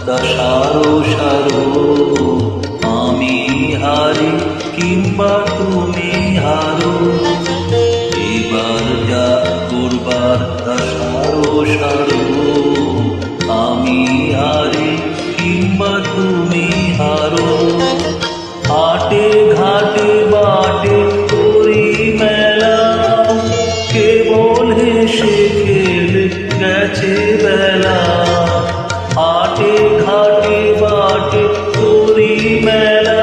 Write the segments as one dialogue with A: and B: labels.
A: তা সারো সারো, আমি হারি কিংবা তুমি হারো, এবার যা করবার তা সারো সারো, আমি হারি কিংবা তুমি হারো। হাটে ঘাটে বাটে করি মেলা, কেবল হেসে খেলে গেছে বেলা। হাটে ঘাটে বাটে করি মেলা,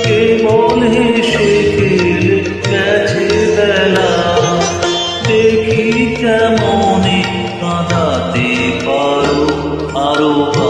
A: কেবল হেসে খেলে গেছে বেলা। দেখি কেমনে কাঁদাতে পারো আরো।